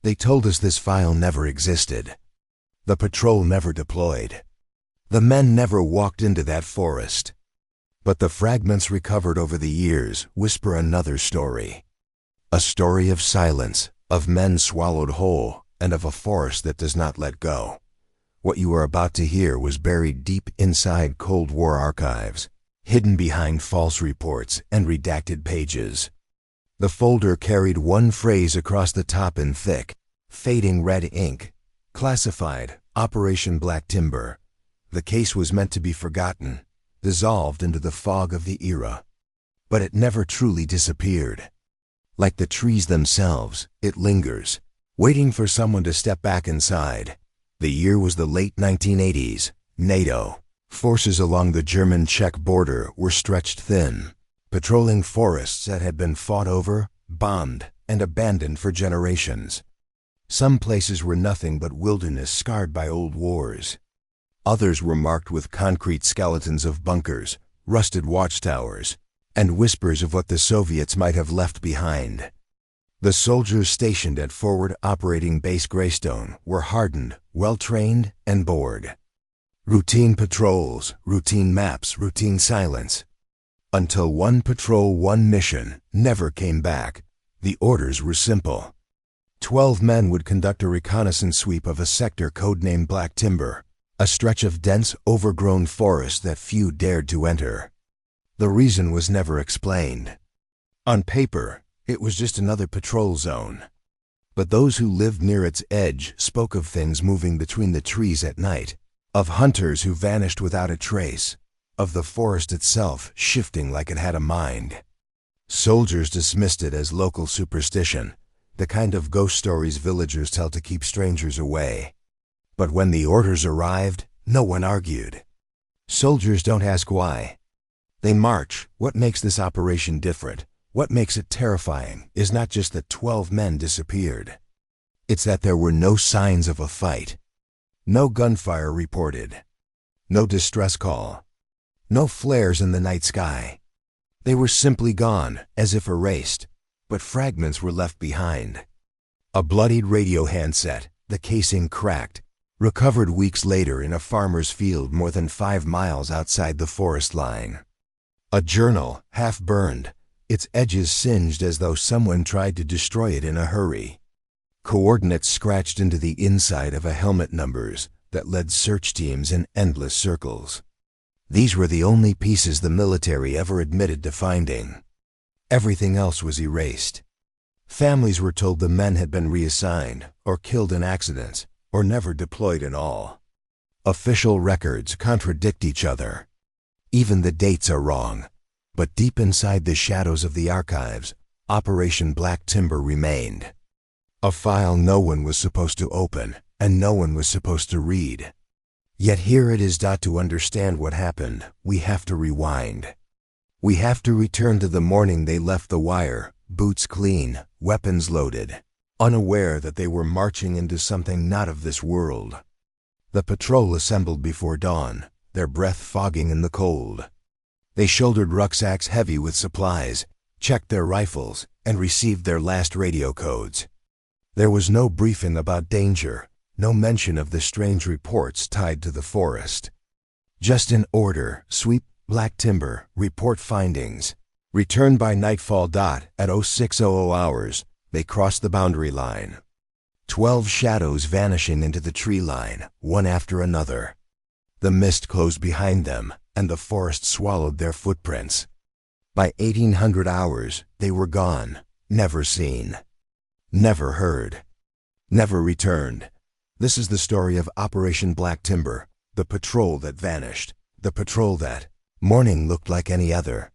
They told us this file never existed. The patrol never deployed. The men never walked into that forest. But the fragments recovered over the years whisper another story. A story of silence, of men swallowed whole, and of a forest that does not let go. What you are about to hear was buried deep inside Cold War archives, hidden behind false reports and redacted pages. The folder carried one phrase across the top in thick, fading red ink: classified, Operation Black Timber. The case was meant to be forgotten, dissolved into the fog of the era. But it never truly disappeared. Like the trees themselves, it lingers, waiting for someone to step back inside. The year was the late 1980s. NATO. Forces along the German-Czech border were stretched thin, patrolling forests that had been fought over, bombed, and abandoned for generations. Some places were nothing but wilderness scarred by old wars. Others were marked with concrete skeletons of bunkers, rusted watchtowers, and whispers of what the Soviets might have left behind. The soldiers stationed at Forward Operating Base Greystone were hardened, well-trained, and bored. Routine patrols, routine maps, routine silence. Until one patrol, one mission never came back. The orders were simple. 12 men would conduct a reconnaissance sweep of a sector codenamed Black Timber, a stretch of dense, overgrown forest that few dared to enter. The reason was never explained. On paper, it was just another patrol zone. But those who lived near its edge spoke of things moving between the trees at night, of hunters who vanished without a trace, of the forest itself shifting like it had a mind. Soldiers dismissed it as local superstition, the kind of ghost stories villagers tell to keep strangers away. But when the orders arrived, no one argued. Soldiers don't ask why. They march. What makes this operation different, what makes it terrifying, is not just that 12 men disappeared. It's that there were no signs of a fight. No gunfire reported. No distress call. No flares in the night sky. They were simply gone, as if erased, but fragments were left behind. A bloodied radio handset, the casing cracked, recovered weeks later in a farmer's field more than 5 miles outside the forest line. A journal, half burned, its edges singed as though someone tried to destroy it in a hurry. Coordinates scratched into the inside of a helmet numbers that led search teams in endless circles. These were the only pieces the military ever admitted to finding. Everything else was erased. Families were told the men had been reassigned, or killed in accidents, or never deployed at all. Official records contradict each other. Even the dates are wrong. But deep inside the shadows of the archives, Operation Black Timber remained. A file no one was supposed to open, and no one was supposed to read. Yet here it is. To understand what happened, we have to rewind. We have to return to the morning they left the wire, boots clean, weapons loaded, unaware that they were marching into something not of this world. The patrol assembled before dawn, their breath fogging in the cold. They shouldered rucksacks heavy with supplies, checked their rifles, and received their last radio codes. There was no briefing about danger, no mention of the strange reports tied to the forest. Just an order: sweep Black Timber, report findings. Return by nightfall. At 0600 hours, they crossed the boundary line. 12 shadows vanishing into the tree line, one after another. The mist closed behind them, and the forest swallowed their footprints. By 1800 hours, they were gone, never seen, never heard, never returned. This is the story of Operation Black Timber, the patrol that vanished, the patrol that morning looked like any other.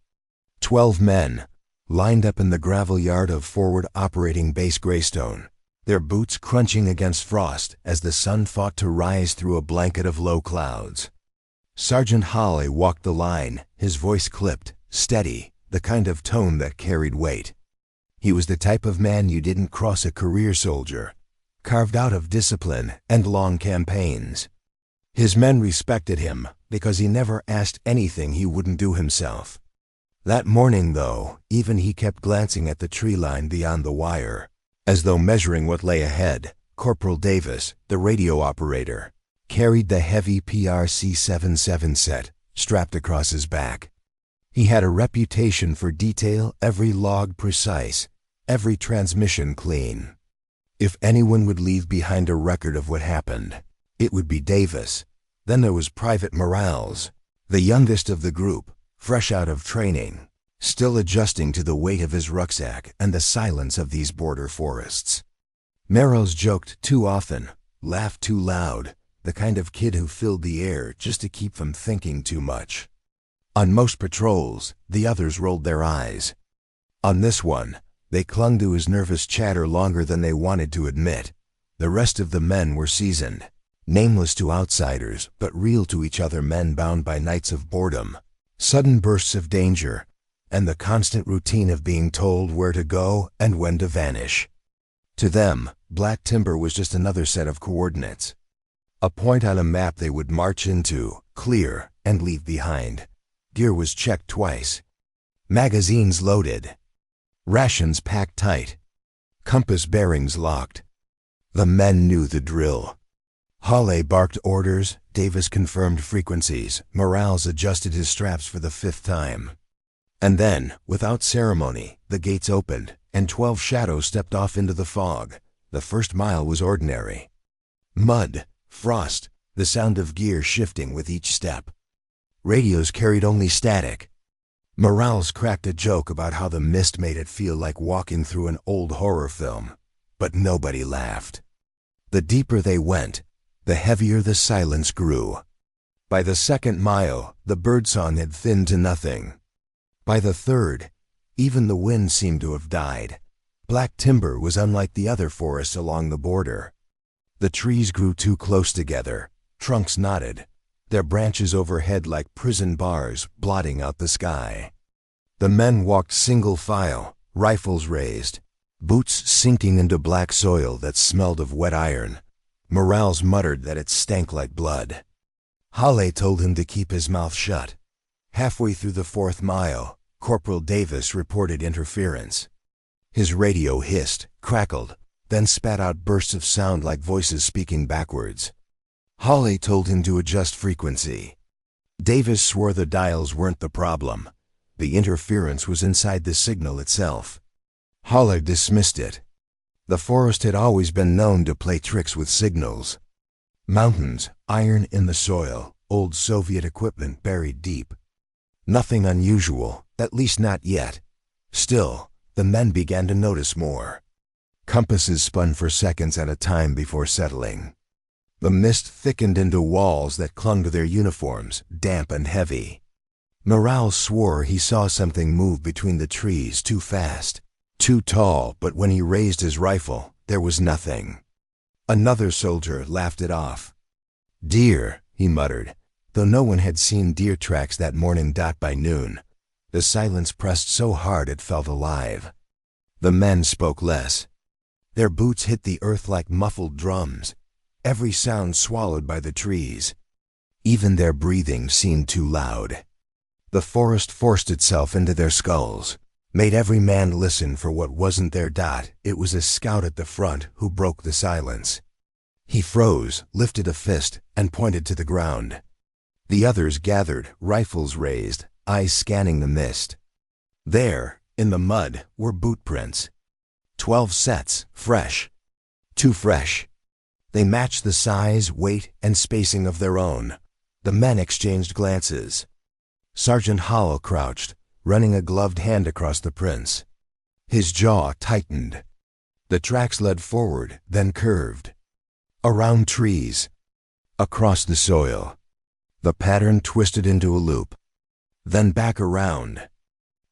12 men, lined up in the gravel yard of Forward Operating Base Greystone, their boots crunching against frost as the sun fought to rise through a blanket of low clouds. Sergeant Holly walked the line, his voice clipped, steady, the kind of tone that carried weight. He was the type of man you didn't cross a career soldier, carved out of discipline and long campaigns. His men respected him because he never asked anything he wouldn't do himself. That morning, though, even he kept glancing at the tree line beyond the wire, As though measuring what lay ahead, Corporal Davis, the radio operator, carried the heavy PRC-77 set strapped across his back. He had a reputation for detail, every log precise, every transmission clean. If anyone would leave behind a record of what happened, it would be Davis. Then there was Private Morales, the youngest of the group, fresh out of training, still adjusting to the weight of his rucksack and the silence of these border forests. Morales joked too often, laughed too loud, the kind of kid who filled the air just to keep from thinking too much. On most patrols, the others rolled their eyes. On this one, they clung to his nervous chatter longer than they wanted to admit. The rest of the men were seasoned, nameless to outsiders, but real to each other, men bound by nights of boredom, sudden bursts of danger, and the constant routine of being told where to go and when to vanish. To them, Black Timber was just another set of coordinates. A point on a map they would march into, clear, and leave behind. Gear was checked twice. Magazines loaded. Rations packed tight. Compass bearings locked. The men knew the drill. Hawley barked orders, Davis confirmed frequencies, Morales adjusted his straps for the 5th time. And then, without ceremony, the gates opened, and 12 shadows stepped off into the fog. The first mile was ordinary. Mud, frost, the sound of gear shifting with each step. Radios carried only static. Morales cracked a joke about how the mist made it feel like walking through an old horror film, but nobody laughed. The deeper they went, the heavier the silence grew. By the 2nd mile, the birdsong had thinned to nothing. By the 3rd, even the wind seemed to have died. Black Timber was unlike the other forests along the border. The trees grew too close together, trunks knotted, their branches overhead like prison bars blotting out the sky. The men walked single file, rifles raised, boots sinking into black soil that smelled of wet iron. Morales muttered that it stank like blood. Hawley told him to keep his mouth shut. Halfway through the 4th mile, Corporal Davis reported interference. His radio hissed, crackled, then spat out bursts of sound like voices speaking backwards. Hawley told him to adjust frequency. Davis swore the dials weren't the problem. The interference was inside the signal itself. Hawley dismissed it. The forest had always been known to play tricks with signals. Mountains, iron in the soil, old Soviet equipment buried deep. Nothing unusual, at least not yet. Still, the men began to notice more. Compasses spun for seconds at a time before settling. The mist thickened into walls that clung to their uniforms, damp and heavy. Morales swore he saw something move between the trees too fast, too tall, but when he raised his rifle, there was nothing. Another soldier laughed it off. "Deer," he muttered, though no one had seen deer tracks that morning. By noon, the silence pressed so hard it felt alive. The men spoke less. Their boots hit the earth like muffled drums, every sound swallowed by the trees. Even their breathing seemed too loud. The forest forced itself into their skulls, made every man listen for what wasn't there. It was a scout at the front who broke the silence. He froze, lifted a fist, and pointed to the ground. The others gathered, rifles raised, eyes scanning the mist. There, in the mud, were boot prints. 12 sets, fresh. Too fresh. They matched the size, weight, and spacing of their own. The men exchanged glances. Sergeant Howell crouched, running a gloved hand across the prints. His jaw tightened. The tracks led forward, then curved. Around trees. Across the soil. The pattern twisted into a loop. Then back around.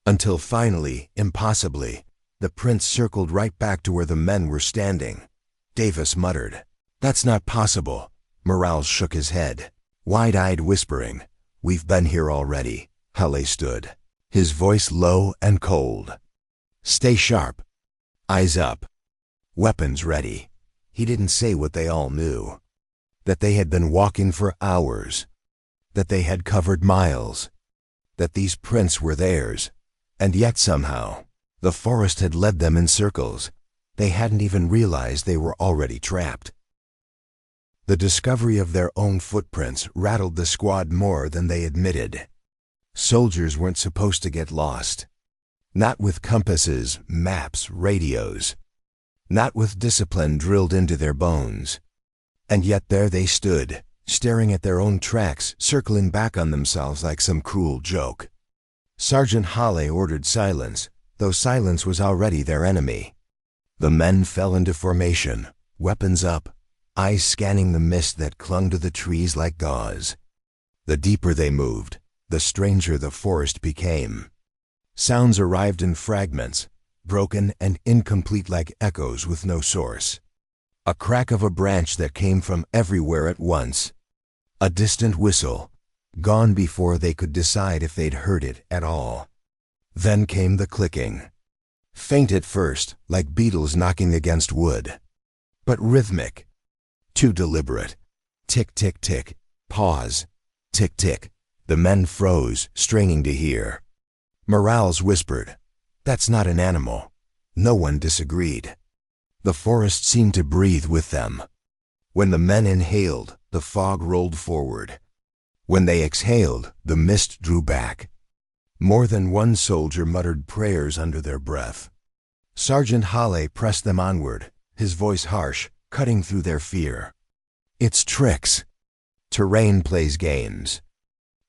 Until finally, impossibly, the prints circled right back to where the men were standing. Davis muttered, "That's not possible." Morales shook his head, wide-eyed, whispering, "We've been here already." Hawley stood, his voice low and cold. "Stay sharp. Eyes up. Weapons ready." He didn't say what they all knew. That they had been walking for hours. That they had covered miles. That these prints were theirs. And yet somehow, the forest had led them in circles. They hadn't even realized they were already trapped. The discovery of their own footprints rattled the squad more than they admitted. Soldiers weren't supposed to get lost. Not with compasses, maps, radios. Not with discipline drilled into their bones. And yet there they stood, staring at their own tracks, circling back on themselves like some cruel joke. Sergeant Hawley ordered silence, though silence was already their enemy. The men fell into formation, weapons up, eyes scanning the mist that clung to the trees like gauze. The deeper they moved, the stranger the forest became. Sounds arrived in fragments, broken and incomplete like echoes with no source. A crack of a branch that came from everywhere at once. A distant whistle, gone before they could decide if they'd heard it at all. Then came the clicking. Faint at first, like beetles knocking against wood. But rhythmic. Too deliberate. Tick, tick, tick. Pause. Tick, tick. The men froze, straining to hear. Morales whispered, "That's not an animal." No one disagreed. The forest seemed to breathe with them. When the men inhaled, the fog rolled forward. When they exhaled, the mist drew back. More than one soldier muttered prayers under their breath. Sergeant Hawley pressed them onward, his voice harsh, cutting through their fear. "It's tricks. Terrain plays games.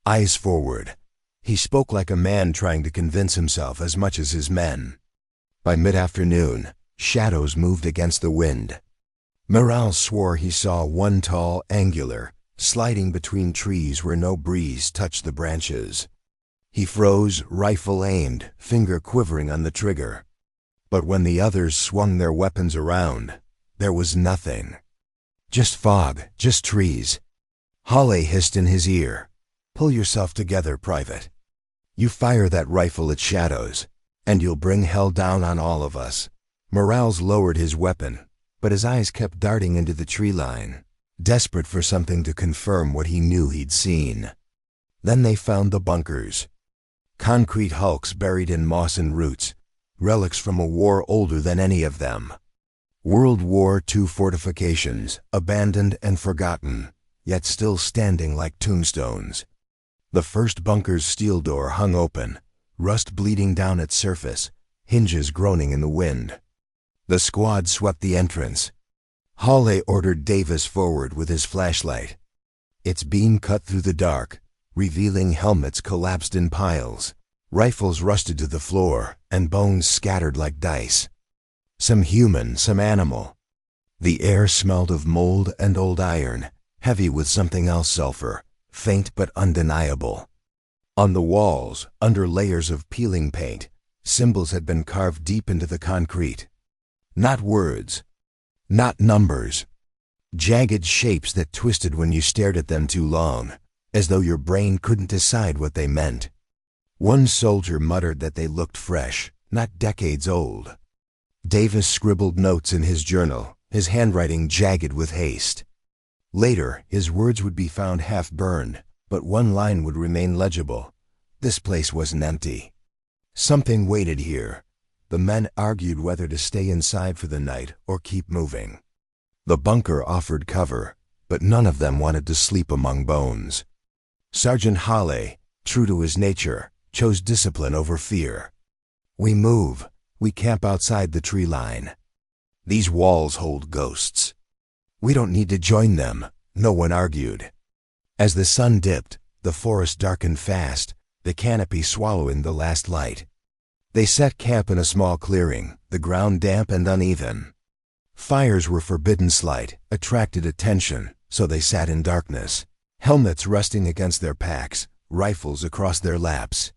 Eyes forward." He spoke like a man trying to convince himself as much as his men. By mid-afternoon, shadows moved against the wind. Morales swore he saw one tall, angular, sliding between trees where no breeze touched the branches. He froze, rifle aimed, finger quivering on the trigger. But when the others swung their weapons around, there was nothing. Just fog, just trees. Hawley hissed in his ear, "Pull yourself together, Private. You fire that rifle at shadows, and you'll bring hell down on all of us." Morales lowered his weapon, but his eyes kept darting into the tree line, desperate for something to confirm what he knew he'd seen. Then they found the bunkers. Concrete hulks buried in moss and roots, relics from a war older than any of them. World War II fortifications, abandoned and forgotten, yet still standing like tombstones. The first bunker's steel door hung open, rust bleeding down its surface, hinges groaning in the wind. The squad swept the entrance. Hawley ordered Davis forward with his flashlight. Its beam cut through the dark, revealing helmets collapsed in piles, rifles rusted to the floor, and bones scattered like dice. Some human, some animal. The air smelled of mold and old iron, heavy with something else sulfur, faint but undeniable. On the walls, under layers of peeling paint, symbols had been carved deep into the concrete. Not words, not numbers. Jagged shapes that twisted when you stared at them too long, as though your brain couldn't decide what they meant. One soldier muttered that they looked fresh, not decades old. Davis scribbled notes in his journal, his handwriting jagged with haste. Later, his words would be found half-burned, but one line would remain legible. This place wasn't empty. Something waited here. The men argued whether to stay inside for the night or keep moving. The bunker offered cover, but none of them wanted to sleep among bones. Sergeant Hawley, true to his nature, chose discipline over fear. "We move. We camp outside the tree line. These walls hold ghosts. We don't need to join them," no one argued. As the sun dipped, the forest darkened fast, the canopy swallowing the last light. They set camp in a small clearing, the ground damp and uneven. Fires were forbidden slight, attracted attention, so they sat in darkness, helmets resting against their packs, rifles across their laps.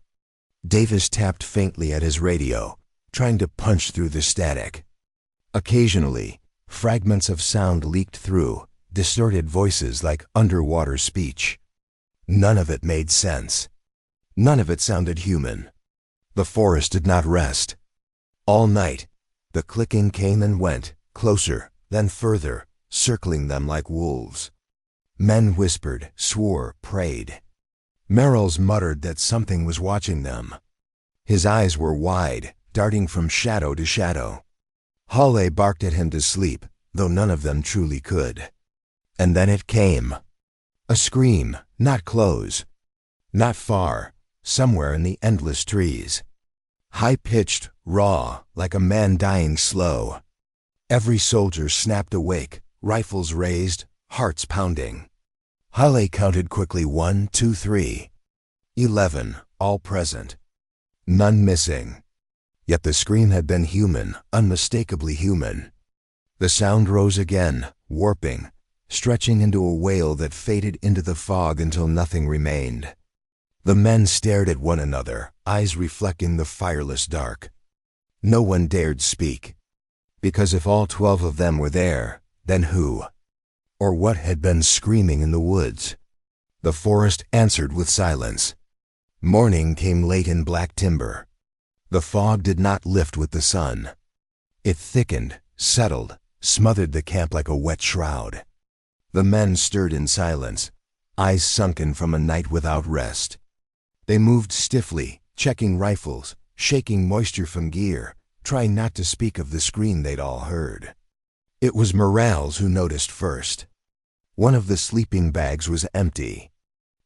Davis tapped faintly at his radio, trying to punch through the static. Occasionally, fragments of sound leaked through, distorted voices like underwater speech. None of it made sense. None of it sounded human. The forest did not rest. All night, the clicking came and went, closer, then further, circling them like wolves. Men whispered, swore, prayed. Merrills muttered that something was watching them. His eyes were wide, darting from shadow to shadow. Hawley barked at him to sleep, though none of them truly could. And then it came. A scream, not close. Not far, somewhere in the endless trees. High-pitched, raw, like a man dying slow. Every soldier snapped awake, rifles raised, hearts pounding. Hawley counted quickly 1, 2, 3. 11, all present. None missing. Yet the scream had been human, unmistakably human. The sound rose again, warping, stretching into a wail that faded into the fog until nothing remained. The men stared at one another, eyes reflecting the fireless dark. No one dared speak. Because if all 12 of them were there, then who? Or what had been screaming in the woods? The forest answered with silence. Morning came late in black timber. The fog did not lift with the sun. It thickened, settled, smothered the camp like a wet shroud. The men stirred in silence, eyes sunken from a night without rest. They moved stiffly, checking rifles, shaking moisture from gear, trying not to speak of the scream they'd all heard. It was Morales who noticed first. One of the sleeping bags was empty,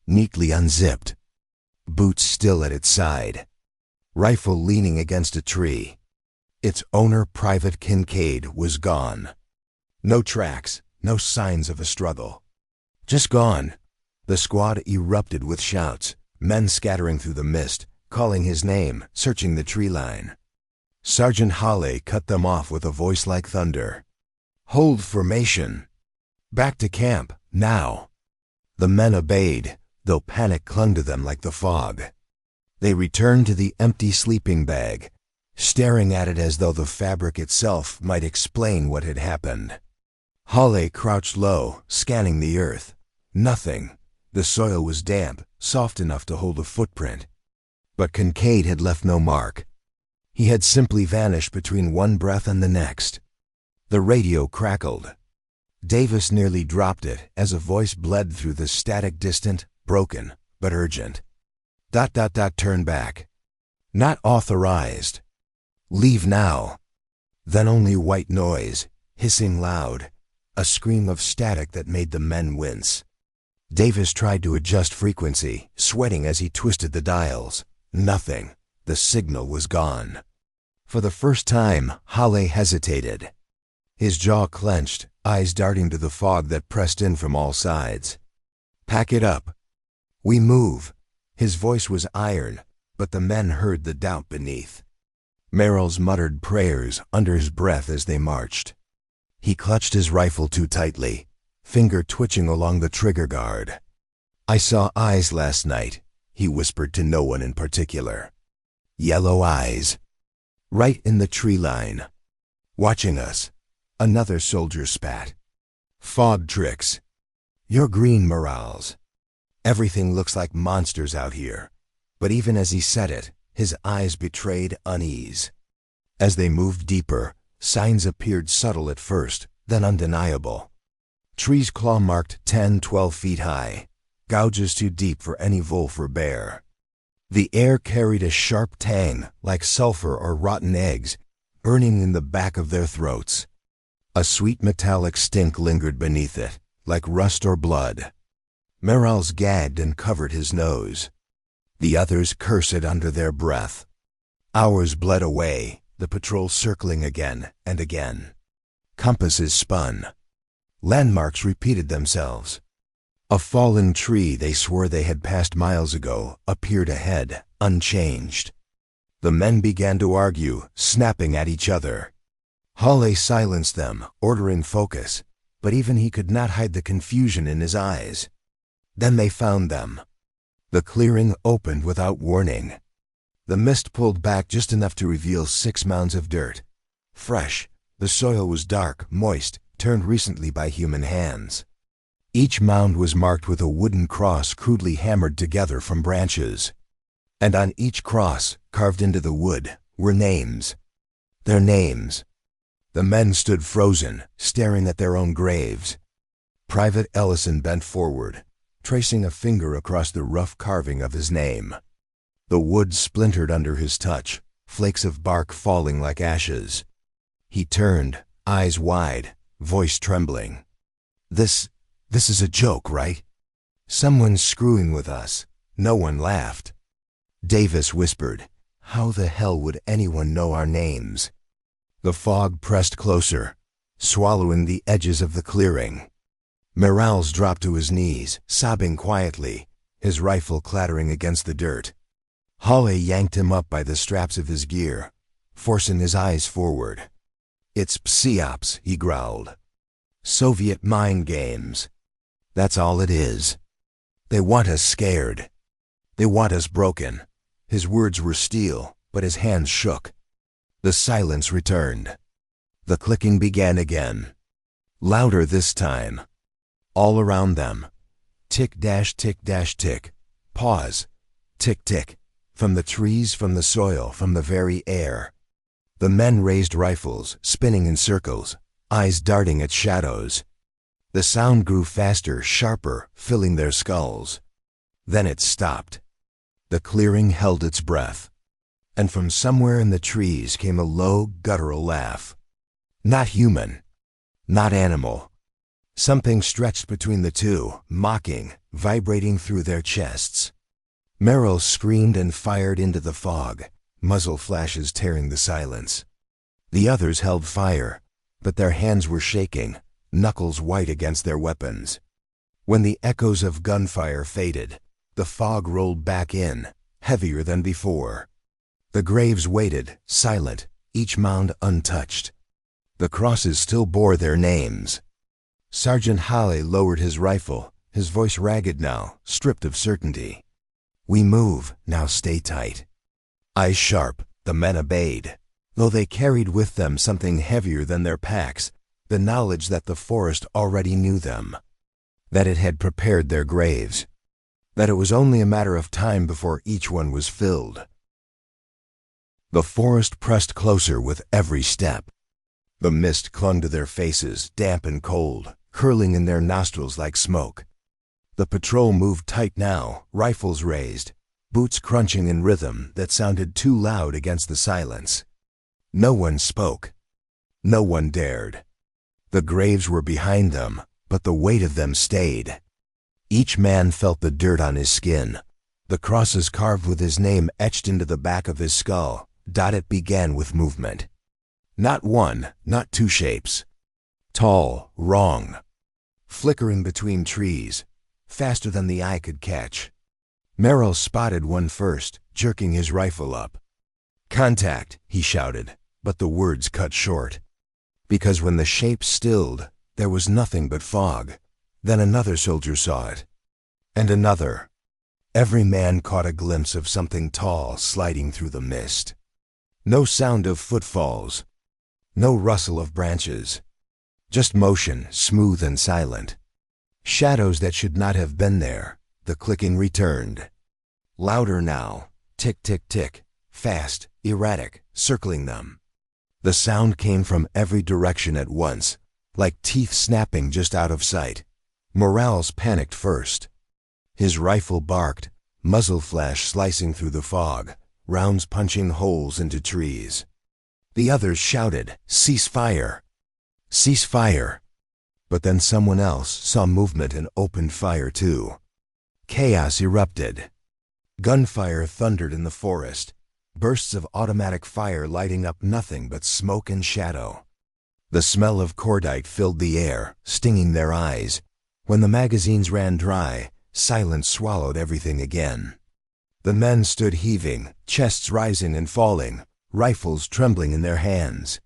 neatly unzipped, boots still at its side, rifle leaning against a tree. Its owner, Private Kincaid, was gone. No tracks, no signs of a struggle. Just gone. The squad erupted with shouts, men scattering through the mist, calling his name, searching the tree line. Sergeant Hawley cut them off with a voice like thunder. "Hold formation. Back to camp, now." The men obeyed, though panic clung to them like the fog. They returned to the empty sleeping bag, staring at it as though the fabric itself might explain what had happened. Hawley crouched low, scanning the earth. Nothing. The soil was damp, soft enough to hold a footprint. But Kincaid had left no mark. He had simply vanished between one breath and the next. The radio crackled. Davis nearly dropped it as a voice bled through the static, distant, broken, but urgent. ... Turn back. Not authorized. Leave now. Then only white noise, hissing loud, a scream of static that made the men wince. Davis tried to adjust frequency, sweating as he twisted the dials. Nothing. The signal was gone. For the first time, Hawley hesitated. His jaw clenched, eyes darting to the fog that pressed in from all sides. "Pack it up. We move." His voice was iron, but the men heard the doubt beneath. Merrill's muttered prayers under his breath as they marched. He clutched his rifle too tightly, finger twitching along the trigger guard. "I saw eyes last night," he whispered to no one in particular. "Yellow eyes. Right in the tree line. Watching us." Another soldier spat. "Fog tricks. You're green, Morales. Everything looks like monsters out here." But even as he said it, his eyes betrayed unease. As they moved deeper, signs appeared subtle at first, then undeniable. Trees claw-marked 10, 12 feet high, gouges too deep for any wolf or bear. The air carried a sharp tang, like sulfur or rotten eggs, burning in the back of their throats. A sweet metallic stink lingered beneath it, like rust or blood. Morales gagged and covered his nose. The others cursed under their breath. Hours bled away, the patrol circling again and again. Compasses spun. Landmarks repeated themselves. A fallen tree they swore they had passed miles ago appeared ahead, unchanged. The men began to argue, snapping at each other. Hawley silenced them, ordering focus, but even he could not hide the confusion in his eyes. Then they found them. The clearing opened without warning. The mist pulled back just enough to reveal 6 mounds of dirt. Fresh, the soil was dark, moist, turned recently by human hands. Each mound was marked with a wooden cross crudely hammered together from branches. And on each cross, carved into the wood, were names. Their names. The men stood frozen, staring at their own graves. Private Ellison bent forward, tracing a finger across the rough carving of his name. The wood splintered under his touch, flakes of bark falling like ashes. He turned, eyes wide, voice trembling. This is a joke, right? Someone's screwing with us. No one laughed. Davis whispered, "How the hell would anyone know our names?" The fog pressed closer, swallowing the edges of the clearing. Morales dropped to his knees, sobbing quietly, his rifle clattering against the dirt. Hawley yanked him up by the straps of his gear, forcing his eyes forward. "It's psyops," he growled. "Soviet mind games. That's all it is. They want us scared. They want us broken." His words were steel, but his hands shook. The silence returned. The clicking began again. Louder this time. All around them. Tick dash tick dash tick. Pause. Tick tick. From the trees, from the soil, from the very air. The men raised rifles, spinning in circles, eyes darting at shadows. The sound grew faster, sharper, filling their skulls. Then it stopped. The clearing held its breath. And from somewhere in the trees came a low, guttural laugh. Not human. Not animal. Something stretched between the two, mocking, vibrating through their chests. Merrill screamed and fired into the fog, muzzle flashes tearing the silence. The others held fire, but their hands were shaking, knuckles white against their weapons. When the echoes of gunfire faded, the fog rolled back in, heavier than before. The graves waited, silent, each mound untouched. The crosses still bore their names. Sergeant Hawley lowered his rifle, his voice ragged now, stripped of certainty. "We move, now stay tight." Eyes sharp, the men obeyed, though they carried with them something heavier than their packs, the knowledge that the forest already knew them, that it had prepared their graves, that it was only a matter of time before each one was filled. The forest pressed closer with every step. The mist clung to their faces, damp and cold, curling in their nostrils like smoke. The patrol moved tight now, rifles raised, boots crunching in rhythm that sounded too loud against the silence. No one spoke. No one dared. The graves were behind them, but the weight of them stayed. Each man felt the dirt on his skin. The crosses carved with his name etched into the back of his skull. It began with movement. Not one, not two shapes. Tall, wrong. Flickering between trees, faster than the eye could catch. Merrill spotted one first, jerking his rifle up. "Contact," he shouted, but the words cut short. Because when the shape stilled, there was nothing but fog. Then another soldier saw it. And another. Every man caught a glimpse of something tall sliding through the mist. No sound of footfalls. No rustle of branches. Just motion, smooth and silent. Shadows that should not have been there. The clicking returned. Louder now. Tick, tick, tick. Fast, erratic, circling them. The sound came from every direction at once, like teeth snapping just out of sight. Morales panicked first. His rifle barked, muzzle flash slicing through the fog, rounds punching holes into trees. The others shouted, "Cease fire! Cease fire!" But then someone else saw movement and opened fire too. Chaos erupted. Gunfire thundered in the forest, bursts of automatic fire lighting up nothing but smoke and shadow. The smell of cordite filled the air, stinging their eyes. When the magazines ran dry, silence swallowed everything again. The men stood heaving, chests rising and falling, rifles trembling in their hands.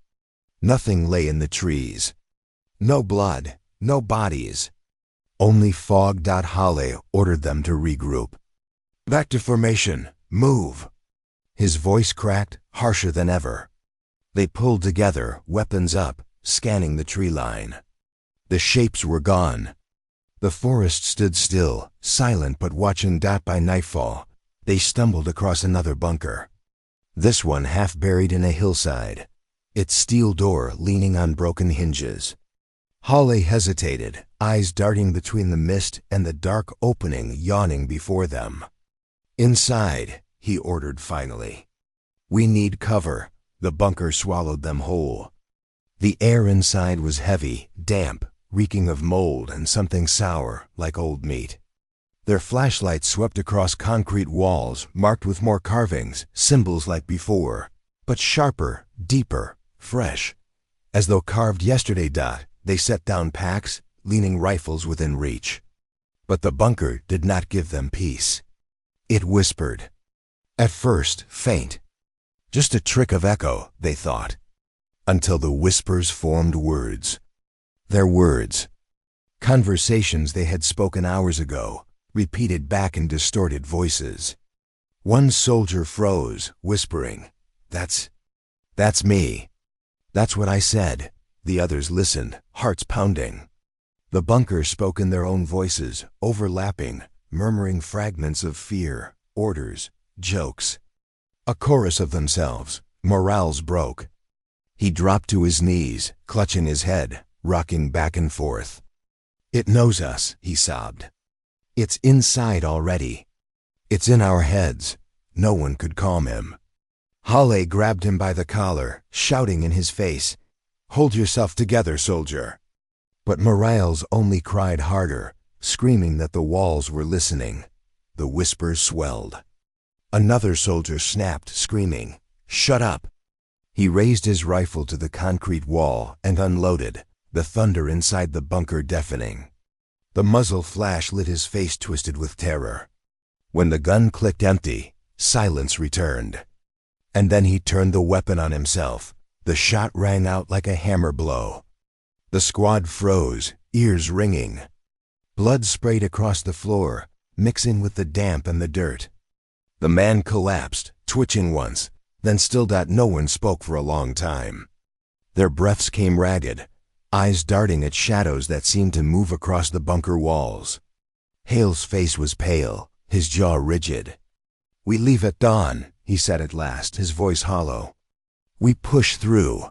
Nothing lay in the trees. No blood, no bodies. Only fog. Hawley ordered them to regroup. "Back to formation. Move." His voice cracked, harsher than ever. They pulled together, weapons up, scanning the tree line. The shapes were gone. The forest stood still, silent but watching. By nightfall, they stumbled across another bunker. This one half buried in a hillside, its steel door leaning on broken hinges. Hawley hesitated, eyes darting between the mist and the dark opening yawning before them. "Inside," he ordered finally. "We need cover." The bunker swallowed them whole. The air inside was heavy, damp, reeking of mold and something sour, like old meat. Their flashlights swept across concrete walls marked with more carvings, symbols like before, but sharper, deeper, fresh. As though carved yesterday. They set down packs, leaning rifles within reach. But the bunker did not give them peace. It whispered. At first, faint. Just a trick of echo, they thought. Until the whispers formed words. Their words. Conversations they had spoken hours ago, repeated back in distorted voices. One soldier froze, whispering, That's me. That's what I said. The others listened, hearts pounding. The bunker spoke in their own voices, overlapping, murmuring fragments of fear, orders, jokes. A chorus of themselves. Morales broke. He dropped to his knees, clutching his head, rocking back and forth. It knows us, he sobbed. It's inside already. It's in our heads. No one could calm him. Halle grabbed him by the collar, shouting in his face, Hold yourself together, soldier. But Morales only cried harder, screaming that the walls were listening. The whispers swelled. Another soldier snapped, screaming, Shut up! He raised his rifle to the concrete wall and unloaded, the thunder inside the bunker deafening. The muzzle flash lit his face twisted with terror. When the gun clicked empty, silence returned. And then he turned the weapon on himself. The shot rang out like a hammer blow. The squad froze, ears ringing. Blood sprayed across the floor, mixing with the damp and the dirt. The man collapsed, twitching once, then still. No one spoke for a long time. Their breaths came ragged, eyes darting at shadows that seemed to move across the bunker walls. Hale's face was pale, his jaw rigid. We leave at dawn, he said at last, his voice hollow. We push through.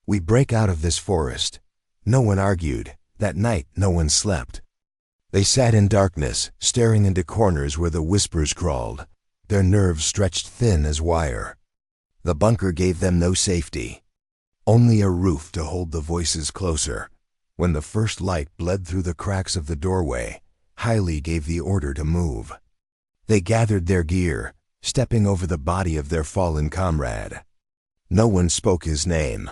We break out of this forest. No one argued. That night no one slept. They sat in darkness, staring into corners where the whispers crawled, their nerves stretched thin as wire. The bunker gave them no safety. Only a roof to hold the voices closer. When the first light bled through the cracks of the doorway, Haile gave the order to move. They gathered their gear, stepping over the body of their fallen comrade. No one spoke his name.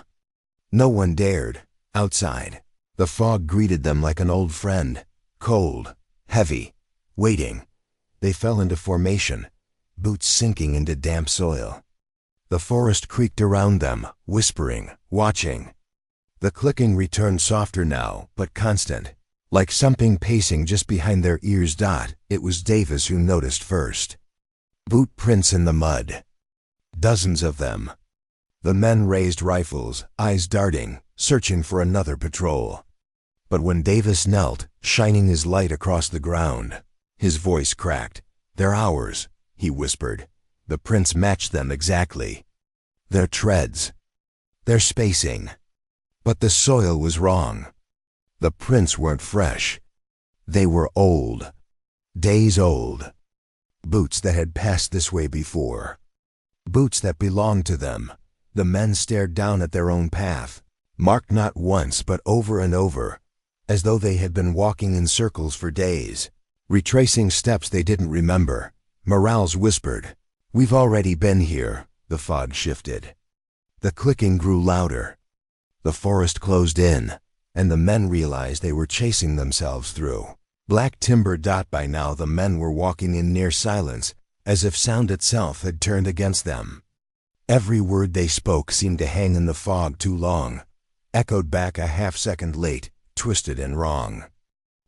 No one dared. Outside, the fog greeted them like an old friend, cold, heavy, waiting. They fell into formation, boots sinking into damp soil. The forest creaked around them, whispering, watching. The clicking returned softer now, but constant, like something pacing just behind their ears. It was Davis who noticed first. Boot prints in the mud. Dozens of them. The men raised rifles, eyes darting, searching for another patrol. But when Davis knelt, shining his light across the ground, his voice cracked. They're ours, he whispered. The prints matched them exactly. Their treads. Their spacing. But the soil was wrong. The prints weren't fresh. They were old. Days old. Boots that had passed this way before. Boots that belonged to them. The men stared down at their own path, marked not once but over and over, as though they had been walking in circles for days, retracing steps they didn't remember. Morales whispered, We've already been here. The fog shifted. The clicking grew louder. The forest closed in, and the men realized they were chasing themselves through black timber. By now the men were walking in near silence, as if sound itself had turned against them. Every word they spoke seemed to hang in the fog too long, echoed back a half-second late, twisted and wrong.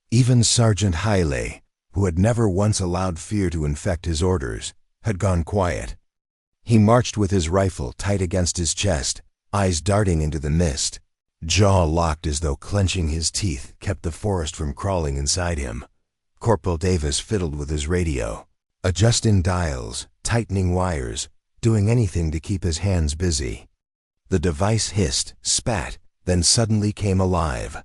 Even Sergeant Haile, who had never once allowed fear to infect his orders, had gone quiet. He marched with his rifle tight against his chest, eyes darting into the mist, jaw locked as though clenching his teeth kept the forest from crawling inside him. Corporal Davis fiddled with his radio, adjusting dials, tightening wires, doing anything to keep his hands busy. The device hissed, spat, then suddenly came alive.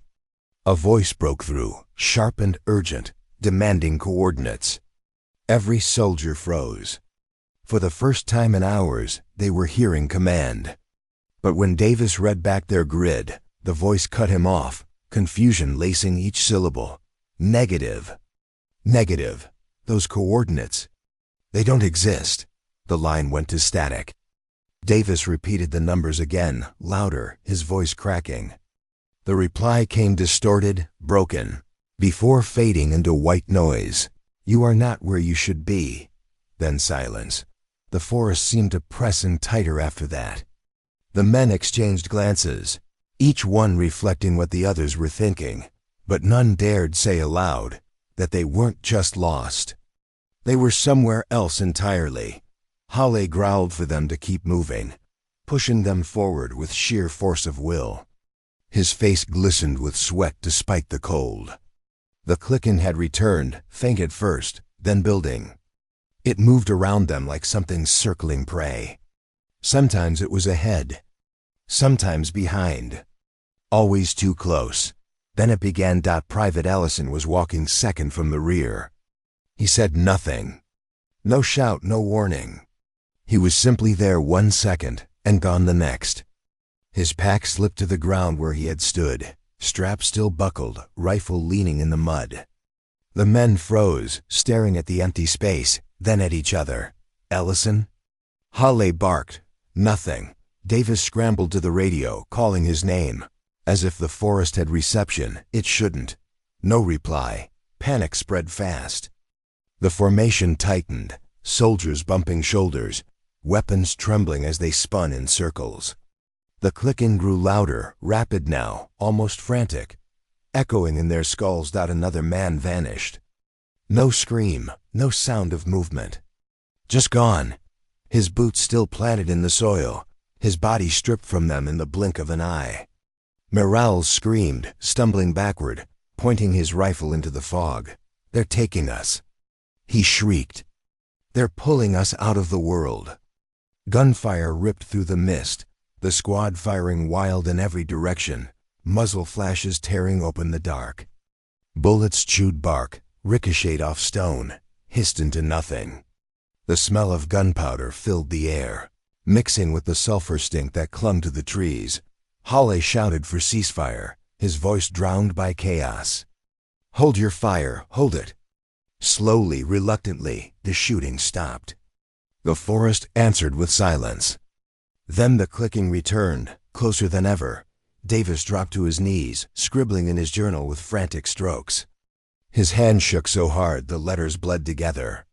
A voice broke through, sharp and urgent, demanding coordinates. Every soldier froze. For the first time in hours, they were hearing command. But when Davis read back their grid, the voice cut him off, confusion lacing each syllable. Negative. Negative. Those coordinates. They don't exist. The line went to static. Davis repeated the numbers again, louder, his voice cracking. The reply came distorted, broken, before fading into white noise. You are not where you should be. Then silence. The forest seemed to press in tighter after that. The men exchanged glances, each one reflecting what the others were thinking, but none dared say aloud that they weren't just lost. They were somewhere else entirely. Halle growled for them to keep moving, pushing them forward with sheer force of will. His face glistened with sweat despite the cold. The clicking had returned, faint at first, then building. It moved around them like something circling prey. Sometimes it was ahead, sometimes behind. Always too close. Then it began. Private Allison was walking second from the rear. He said nothing. No shout, no warning. He was simply there 1 second and gone the next. His pack slipped to the ground where he had stood, strap still buckled, rifle leaning in the mud. The men froze, staring at the empty space, then at each other. Ellison? Halle barked. Nothing. Davis scrambled to the radio, calling his name. As if the forest had reception, it shouldn't. No reply. Panic spread fast. The formation tightened, soldiers bumping shoulders, weapons trembling as they spun in circles. The clicking grew louder, rapid now, almost frantic. Echoing in their skulls. Another man vanished. No scream, no sound of movement. Just gone. His boots still planted in the soil, his body stripped from them in the blink of an eye. Morales screamed, stumbling backward, pointing his rifle into the fog. They're taking us. He shrieked. They're pulling us out of the world. Gunfire ripped through the mist, the squad firing wild in every direction, muzzle flashes tearing open the dark. Bullets chewed bark, ricocheted off stone, hissed into nothing. The smell of gunpowder filled the air, mixing with the sulfur stink that clung to the trees. Halle shouted for ceasefire, his voice drowned by chaos. Hold your fire, hold it. Slowly, reluctantly, the shooting stopped. The forest answered with silence. Then the clicking returned, closer than ever. Davis dropped to his knees, scribbling in his journal with frantic strokes. His hand shook so hard the letters bled together.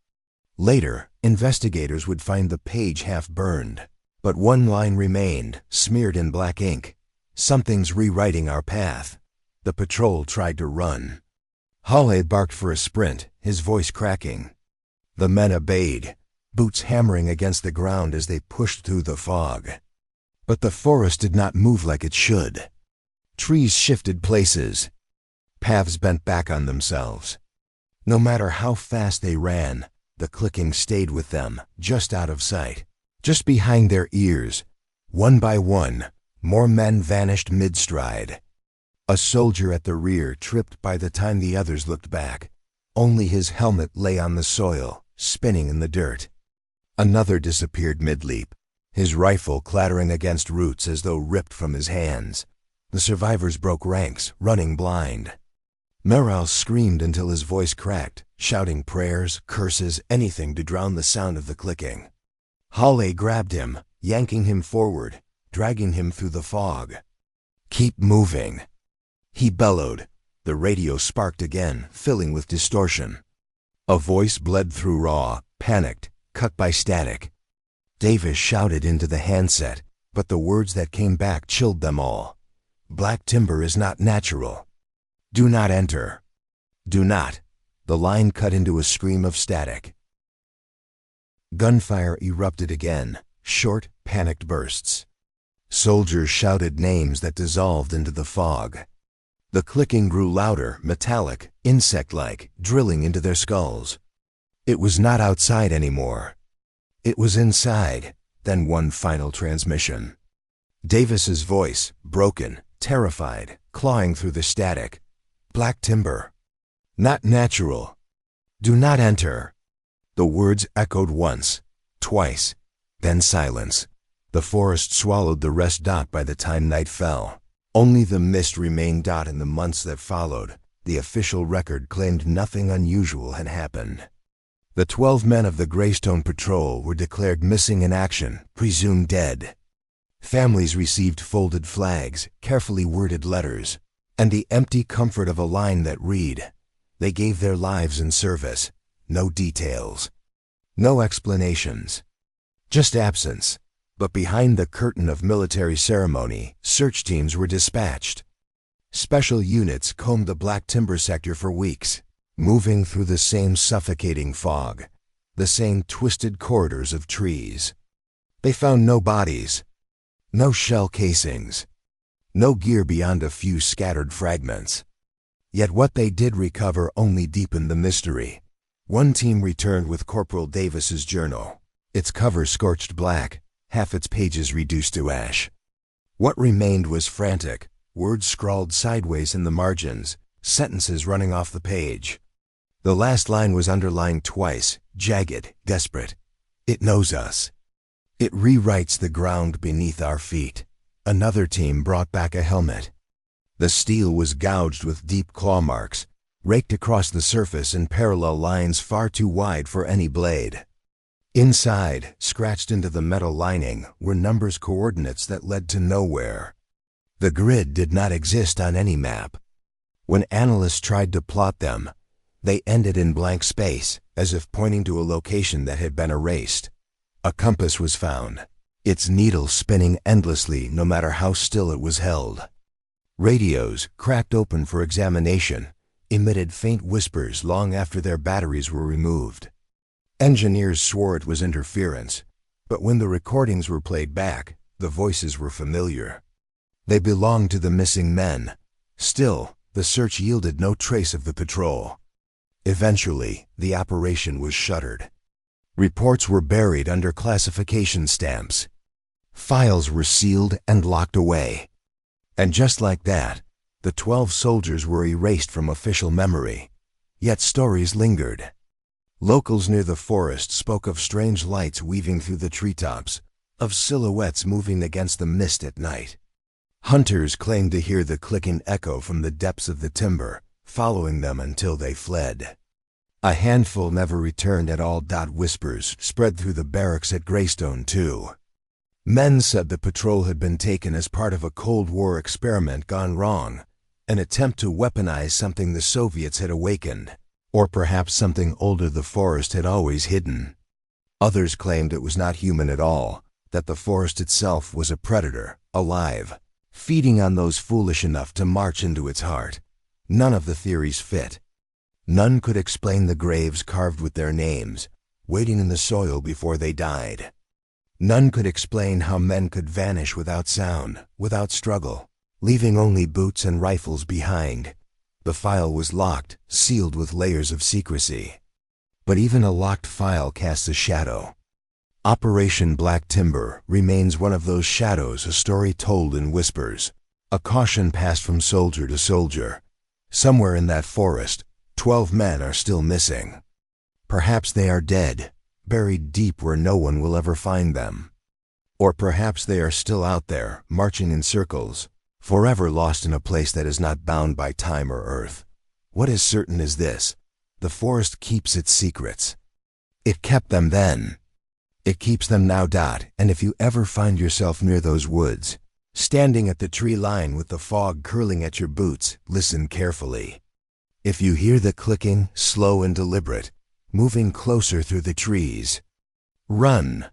Later, investigators would find the page half burned, but one line remained, smeared in black ink. Something's rewriting our path. The patrol tried to run. Halle barked for a sprint, his voice cracking. The men obeyed, boots hammering against the ground as they pushed through the fog. But the forest did not move like it should. Trees shifted places. Paths bent back on themselves. No matter how fast they ran, the clicking stayed with them, just out of sight, just behind their ears. One by one, more men vanished mid-stride. A soldier at the rear tripped by the time the others looked back. Only his helmet lay on the soil, spinning in the dirt. Another disappeared mid-leap, his rifle clattering against roots as though ripped from his hands. The survivors broke ranks, running blind. Morales screamed until his voice cracked, shouting prayers, curses, anything to drown the sound of the clicking. Halle grabbed him, yanking him forward, dragging him through the fog. Keep moving. He bellowed. The radio sparked again, filling with distortion. A voice bled through raw, panicked, cut by static. Davis shouted into the handset, but the words that came back chilled them all. Black timber is not natural. Do not enter. Do not. The line cut into a scream of static. Gunfire erupted again, short, panicked bursts. Soldiers shouted names that dissolved into the fog. The clicking grew louder, metallic, insect-like, drilling into their skulls. It was not outside anymore. It was inside. Then one final transmission. Davis's voice, broken, terrified, clawing through the static. Black timber. Not natural. Do not enter. The words echoed once, twice, then silence. The forest swallowed the rest. By the time night fell, only the mist remained. In the months that followed, the official record claimed nothing unusual had happened. The 12 men of the Greystone Patrol were declared missing in action, presumed dead. Families received folded flags, carefully worded letters, and the empty comfort of a line that read, "They gave their lives in service." No details. No explanations. Just absence. But behind the curtain of military ceremony, search teams were dispatched. Special units combed the Black Timber sector for weeks, moving through the same suffocating fog, the same twisted corridors of trees. They found no bodies, no shell casings, no gear beyond a few scattered fragments. Yet what they did recover only deepened the mystery. One team returned with Corporal Davis's journal, its cover scorched black, half its pages reduced to ash. What remained was frantic, words scrawled sideways in the margins, sentences running off the page. The last line was underlined twice, jagged, desperate. "It knows us. It rewrites the ground beneath our feet." Another team brought back a helmet. The steel was gouged with deep claw marks, raked across the surface in parallel lines far too wide for any blade. Inside, scratched into the metal lining, were numbers, coordinates that led to nowhere. The grid did not exist on any map. When analysts tried to plot them, they ended in blank space, as if pointing to a location that had been erased. A compass was found, its needle spinning endlessly no matter how still it was held. Radios, cracked open for examination, emitted faint whispers long after their batteries were removed. Engineers swore it was interference, but when the recordings were played back, the voices were familiar. They belonged to the missing men. Still, the search yielded no trace of the patrol. Eventually, the operation was shuttered. Reports were buried under classification stamps. Files were sealed and locked away. And just like that, the 12 soldiers were erased from official memory. Yet stories lingered. Locals near the forest spoke of strange lights weaving through the treetops, of silhouettes moving against the mist at night. Hunters claimed to hear the clicking echo from the depths of the timber, following them until they fled. A handful never returned at all. Whispers spread through the barracks at Greystone, too. Men said the patrol had been taken as part of a Cold War experiment gone wrong, an attempt to weaponize something the Soviets had awakened, or perhaps something older the forest had always hidden. Others claimed it was not human at all, that the forest itself was a predator, alive, feeding on those foolish enough to march into its heart. None of the theories fit. None could explain the graves carved with their names, waiting in the soil before they died. None could explain how men could vanish without sound, without struggle, leaving only boots and rifles behind. The file was locked, sealed with layers of secrecy. But even a locked file casts a shadow. Operation Black Timber remains one of those shadows, a story told in whispers, a caution passed from soldier to soldier. Somewhere in that forest, 12 men are still missing. Perhaps they are dead, buried deep where no one will ever find them. Or perhaps they are still out there, marching in circles, forever lost in a place that is not bound by time or earth. What is certain is this: the forest keeps its secrets. It kept them then. It keeps them now. And if you ever find yourself near those woods, standing at the tree line with the fog curling at your boots, listen carefully. If you hear the clicking, slow and deliberate, moving closer through the trees, run.